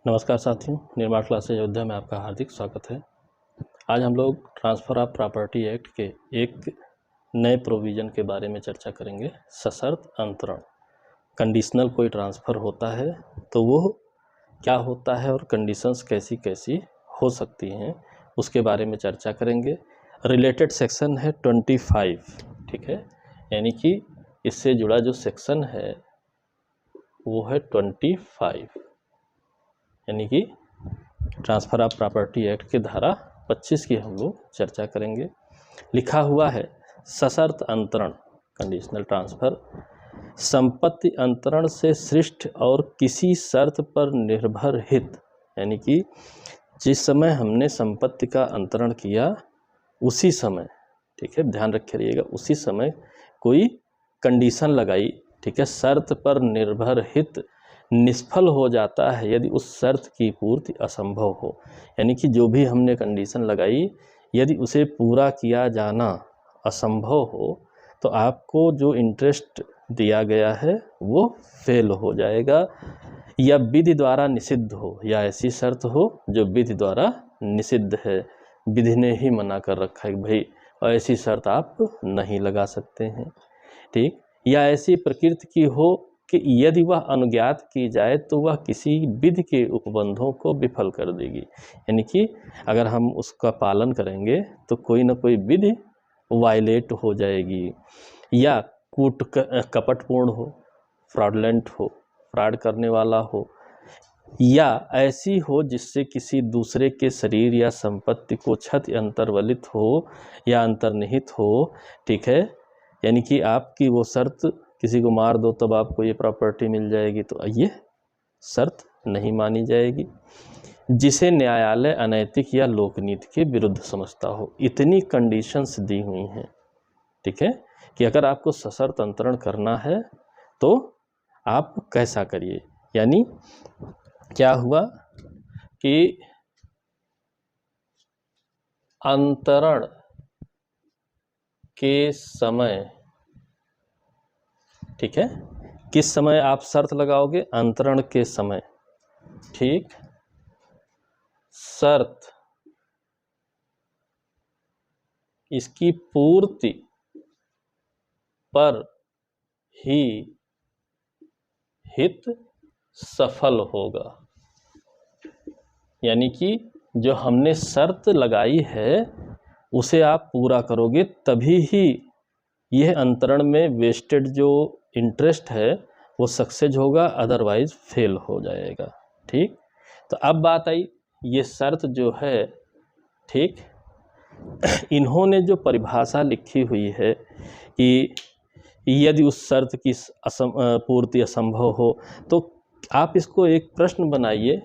नमस्कार साथियों, निर्माण क्लासेज अयोध्या में आपका हार्दिक स्वागत है। आज हम लोग ट्रांसफ़र ऑफ प्रॉपर्टी एक्ट के एक नए प्रोविज़न के बारे में चर्चा करेंगे। सशर्त अंतरण, कंडीशनल कोई ट्रांसफ़र होता है तो वो क्या होता है और कंडीशंस कैसी कैसी हो सकती हैं, उसके बारे में चर्चा करेंगे। रिलेटेड सेक्शन है 25, ठीक है, यानी कि इससे जुड़ा जो सेक्शन है वो है 25, यानी कि ट्रांसफ़र ऑफ प्रॉपर्टी एक्ट के धारा 25 की हम लोग चर्चा करेंगे। लिखा हुआ है सशर्त अंतरण, कंडीशनल ट्रांसफ़र, संपत्ति अंतरण से सृष्ट और किसी शर्त पर निर्भर हित, यानी कि जिस समय हमने संपत्ति का अंतरण किया उसी समय, ठीक है, ध्यान रखिएगा, उसी समय कोई कंडीशन लगाई, ठीक है, शर्त पर निर्भर हित निष्फल हो जाता है यदि उस शर्त की पूर्ति असंभव हो। यानी कि जो भी हमने कंडीशन लगाई यदि उसे पूरा किया जाना असंभव हो तो आपको जो इंटरेस्ट दिया गया है वो फेल हो जाएगा, या विधि द्वारा निषिद्ध हो, या ऐसी शर्त हो जो विधि द्वारा निषिद्ध है, विधि ने ही मना कर रखा है भाई ऐसी शर्त आप नहीं लगा सकते हैं, ठीक, या ऐसी प्रकृति की हो कि यदि वह अनुज्ञात की जाए तो वह किसी विधि के उपबंधों को विफल कर देगी। यानी कि अगर हम उसका पालन करेंगे तो कोई ना कोई विधि वायलेट हो जाएगी, या कूट कपटपूर्ण हो, फ्रॉडलेंट हो, फ्रॉड करने वाला हो, या ऐसी हो जिससे किसी दूसरे के शरीर या संपत्ति को क्षति अंतर्वलित हो या अंतर्निहित हो, ठीक है, यानी कि आपकी वो शर्त किसी को मार दो तब आपको ये प्रॉपर्टी मिल जाएगी, तो ये शर्त नहीं मानी जाएगी। जिसे न्यायालय अनैतिक या लोकनीति के विरुद्ध समझता हो, इतनी कंडीशंस दी हुई हैं, ठीक है, कि अगर आपको सशर्त अंतरण करना है तो आप कैसा करिए। यानी क्या हुआ कि अंतरण के समय, ठीक है, किस समय आप शर्त लगाओगे? अंतरण के समय, ठीक, शर्त इसकी पूर्ति पर ही हित सफल होगा। यानी कि जो हमने शर्त लगाई है उसे आप पूरा करोगे तभी ही यह अंतरण में वेस्टेड जो इंटरेस्ट है वो सक्सेस होगा, अदरवाइज फेल हो जाएगा, ठीक। तो अब बात आई ये शर्त जो है, ठीक, इन्होंने जो परिभाषा लिखी हुई है कि यदि उस शर्त की पूर्ति असंभव हो, तो आप इसको एक प्रश्न बनाइए,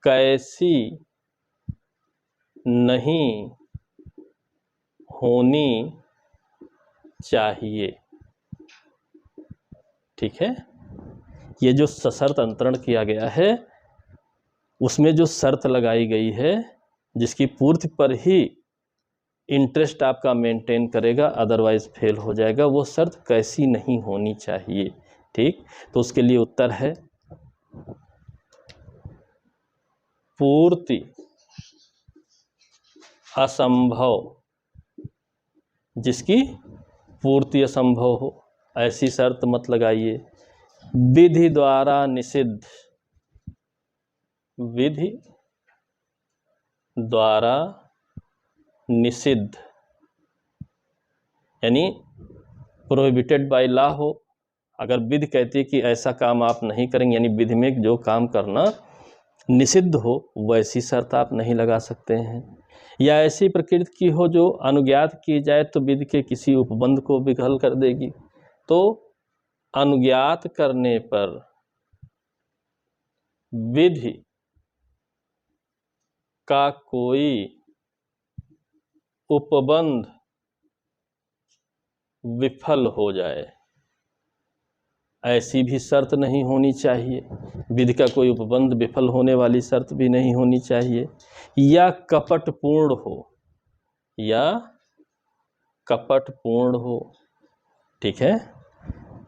कैसी नहीं होनी चाहिए, ठीक है। ये जो सशर्त अंतरण किया गया है उसमें जो शर्त लगाई गई है जिसकी पूर्ति पर ही इंटरेस्ट आपका मेंटेन करेगा, अदरवाइज फेल हो जाएगा, वो शर्त कैसी नहीं होनी चाहिए, ठीक। तो उसके लिए उत्तर है पूर्ति असंभव, जिसकी पूर्ति असंभव हो ऐसी शर्त मत लगाइए। विधि द्वारा निषिद्ध, विधि द्वारा निषिद्ध यानी प्रोहिबिटेड बाय लॉ हो, अगर विधि कहती है कि ऐसा काम आप नहीं करेंगे, यानी विधि में जो काम करना निषिद्ध हो वैसी शर्त आप नहीं लगा सकते हैं। या ऐसी प्रकृति की हो जो अनुज्ञात की जाए तो विधि के किसी उपबंध को विफल कर देगी। तो अनुज्ञात करने पर विधि का कोई उपबंध विफल हो जाए ऐसी भी शर्त नहीं होनी चाहिए। विधि का कोई उपबंध विफल होने वाली शर्त भी नहीं होनी चाहिए। या कपटपूर्ण हो, या कपटपूर्ण हो, ठीक है,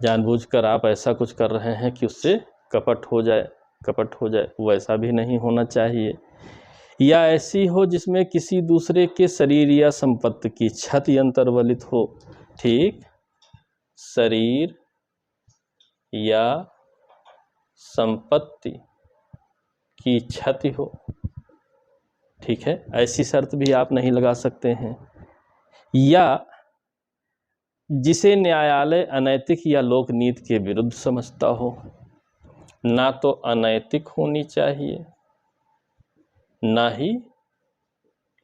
जानबूझकर आप ऐसा कुछ कर रहे हैं कि उससे कपट हो जाए, कपट हो जाए, वैसा भी नहीं होना चाहिए। या ऐसी हो जिसमें किसी दूसरे के शरीर या संपत्ति की क्षति अंतर्वलित हो। ठीक, शरीर या संपत्ति की क्षति हो, ठीक है, ऐसी शर्त भी आप नहीं लगा सकते हैं। या जिसे न्यायालय अनैतिक या लोकनीति के विरुद्ध समझता हो, ना तो अनैतिक होनी चाहिए ना ही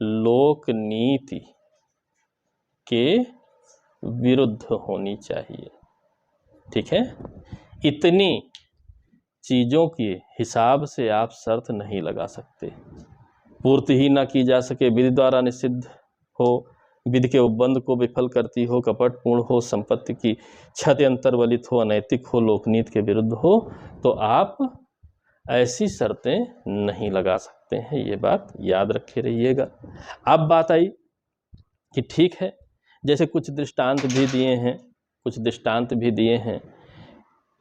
लोकनीति के विरुद्ध होनी चाहिए। ठीक है, इतनी चीज़ों के हिसाब से आप शर्त नहीं लगा सकते। पूर्ति ही ना की जा सके, विधि द्वारा निषिद्ध हो, विधि के उपबंध को विफल करती हो, कपटपूर्ण हो, संपत्ति की क्षति अंतर्वलित हो, अनैतिक हो, लोकनीति के विरुद्ध हो, तो आप ऐसी शर्तें नहीं लगा सकते हैं। ये बात याद रखे रहिएगा। अब बात आई कि ठीक है, जैसे कुछ दृष्टांत भी दिए हैं।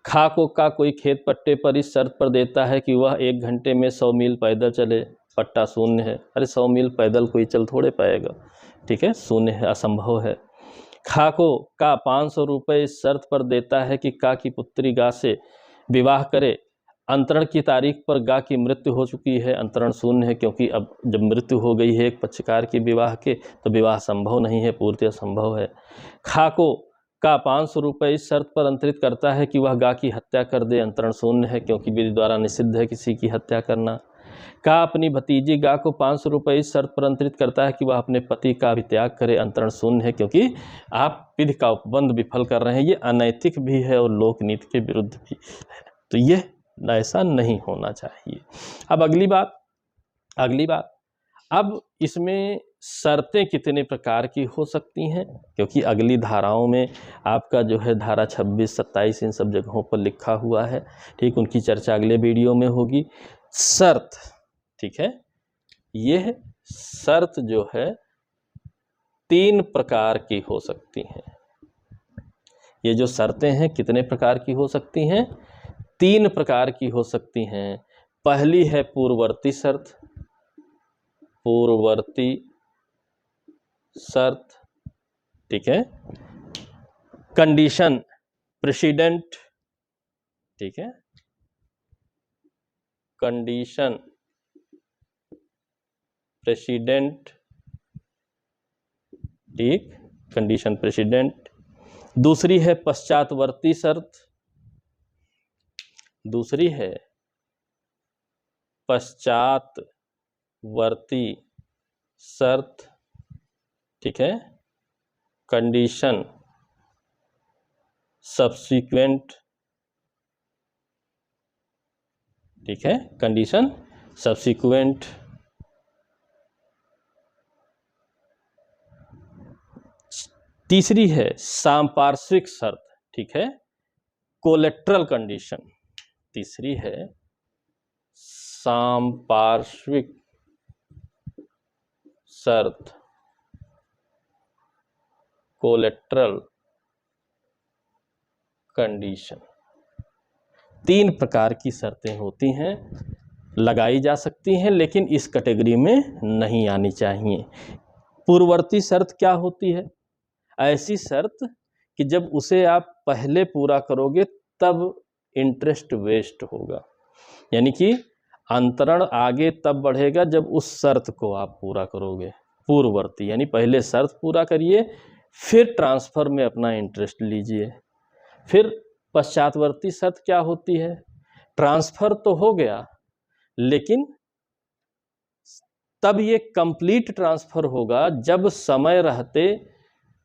खाको का कोई खेत पट्टे पर इस शर्त पर देता है कि वह 1 घंटे में 100 मील पैदल चले, पट्टा शून्य है। अरे 100 मील पैदल कोई चल थोड़े पाएगा, ठीक है, शून्य है, असंभव है। खाको का 500 रुपये इस शर्त पर देता है कि का की पुत्री गा से विवाह करे, अंतरण की तारीख पर गा की मृत्यु हो चुकी है, अंतरण शून्य है, क्योंकि अब जब मृत्यु हो गई है एक पक्षकार की विवाह के, तो विवाह संभव नहीं है, पूर्ति असंभव है। खाको का 500 रुपये इस शर्त पर अंतरित करता है कि वह गा की हत्या कर दे, अंतरण शून्य है, क्योंकि विधि द्वारा निषिद्ध है किसी की हत्या करना। का अपनी भतीजी गा को 500 रुपये इस शर्त पर अंतरित करता है कि वह अपने पति का भी त्याग करे, अंतरण शून्य है, क्योंकि आप विधि का उपबंध विफल कर रहे हैं। ये अनैतिक भी है और लोकनीति के विरुद्ध भी है, तो ये ऐसा नहीं होना चाहिए। अब अगली बात, अब इसमें शर्तें कितने प्रकार की हो सकती हैं, क्योंकि अगली धाराओं में आपका जो है धारा 26, 27 इन सब जगहों पर लिखा हुआ है। ठीक, उनकी चर्चा अगले वीडियो में होगी। शर्त, ठीक है, यह शर्त जो है 3 प्रकार की हो सकती हैं। ये जो शर्तें हैं कितने प्रकार की हो सकती हैं? 3 प्रकार की हो सकती हैं। पहली है पूर्ववर्ती शर्त, ठीक है, कंडीशन प्रेसिडेंट, ठीक है, कंडीशन प्रेसिडेंट, ठीक, कंडीशन प्रेसिडेंट। दूसरी है पश्चातवर्ती शर्त, ठीक है, कंडीशन सब्सीक्वेंट, ठीक है, कंडीशन सब्सीक्वेंट। तीसरी है सांपार्श्विक शर्त, ठीक है, कोलेट्रल कंडीशन। तीसरी है सांपार्श्विक शर्त, कोलेट्रल कंडीशन। 3 प्रकार की शर्तें होती हैं, लगाई जा सकती हैं, लेकिन इस कैटेगरी में नहीं आनी चाहिए। पूर्ववर्ती शर्त क्या होती है? ऐसी शर्त कि जब उसे आप पहले पूरा करोगे तब इंटरेस्ट वेस्ट होगा, यानी कि अंतरण आगे तब बढ़ेगा जब उस शर्त को आप पूरा करोगे। पूर्ववर्ती यानी पहले शर्त पूरा करिए, फिर ट्रांसफ़र में अपना इंटरेस्ट लीजिए। फिर पश्चातवर्ती शर्त क्या होती है? ट्रांसफ़र तो हो गया, लेकिन तब ये कंप्लीट ट्रांसफ़र होगा जब समय रहते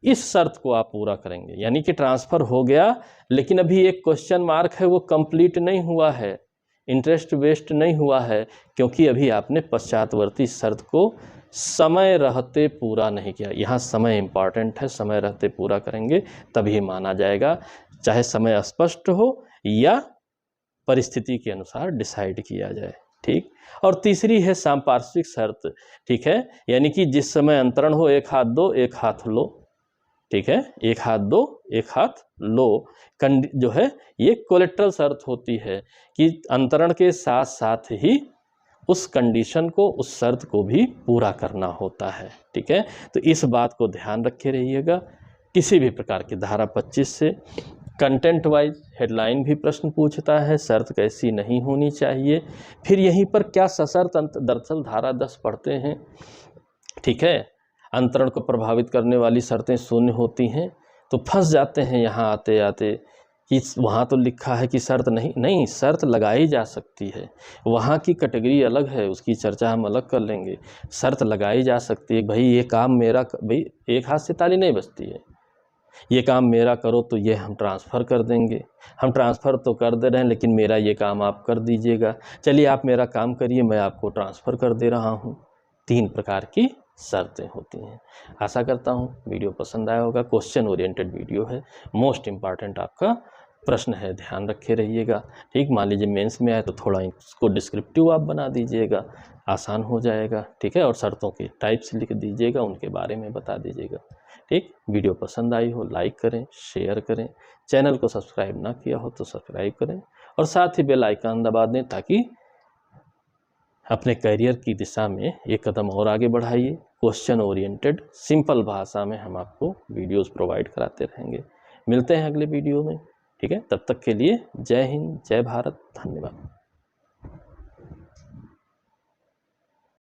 इस शर्त को आप पूरा करेंगे। यानी कि ट्रांसफ़र हो गया, लेकिन अभी एक क्वेश्चन मार्क है, वो कंप्लीट नहीं हुआ है, इंटरेस्ट वेस्ट नहीं हुआ है, क्योंकि अभी आपने पश्चातवर्ती शर्त को समय रहते पूरा नहीं किया। यहाँ समय इम्पॉर्टेंट है, समय रहते पूरा करेंगे तभी माना जाएगा, चाहे समय स्पष्ट हो या परिस्थिति के अनुसार डिसाइड किया जाए। ठीक, और तीसरी है सांपार्श्विक शर्त, ठीक है, यानी कि जिस समय अंतरण हो एक हाथ दो एक हाथ लो, ठीक है, एक हाथ दो एक हाथ लो जो है ये कोलेट्रल शर्त होती है कि अंतरण के साथ साथ ही उस कंडीशन को, उस शर्त को भी पूरा करना होता है। ठीक है, तो इस बात को ध्यान रखे रहिएगा। किसी भी प्रकार की धारा 25 से कंटेंट वाइज हेडलाइन भी प्रश्न पूछता है, शर्त कैसी नहीं होनी चाहिए। फिर यहीं पर क्या सशर्त दरअसल धारा 10 पढ़ते हैं। ठीक है, अंतरण को प्रभावित करने वाली शर्तें शून्य होती हैं, तो फंस जाते हैं यहाँ आते आते कि वहाँ तो लिखा है कि शर्त नहीं, शर्त लगाई जा सकती है। वहाँ की कैटेगरी अलग है, उसकी चर्चा हम अलग कर लेंगे। शर्त लगाई जा सकती है, भाई ये काम मेरा, भाई एक हाथ से ताली नहीं बजती है, ये काम मेरा करो तो ये हम ट्रांसफ़र कर देंगे। हम ट्रांसफ़र तो कर दे रहे हैं लेकिन मेरा ये काम आप कर दीजिएगा। चलिए आप मेरा काम करिए, मैं आपको ट्रांसफ़र कर दे रहा हूँ। 3 प्रकार की शर्तें होती हैं। आशा करता हूँ वीडियो पसंद आया होगा। क्वेश्चन ओरिएंटेड वीडियो है, मोस्ट इम्पॉर्टेंट आपका प्रश्न है, ध्यान रखे रहिएगा। ठीक, मान लीजिए मेंस में आए तो थोड़ा इसको डिस्क्रिप्टिव आप बना दीजिएगा, आसान हो जाएगा। ठीक है, और शर्तों के टाइप्स लिख दीजिएगा, उनके बारे में बता दीजिएगा। ठीक, वीडियो पसंद आई हो लाइक करें, शेयर करें, चैनल को सब्सक्राइब ना किया हो तो सब्सक्राइब करें और साथ ही बेल आइकन दबा दें ताकि अपने करियर की दिशा में एक कदम और आगे बढ़ाइए। क्वेश्चन ओरिएंटेड सिंपल भाषा में हम आपको वीडियोस प्रोवाइड कराते रहेंगे। मिलते हैं अगले वीडियो में। ठीक है, तब तक के लिए जय हिंद, जय भारत, धन्यवाद।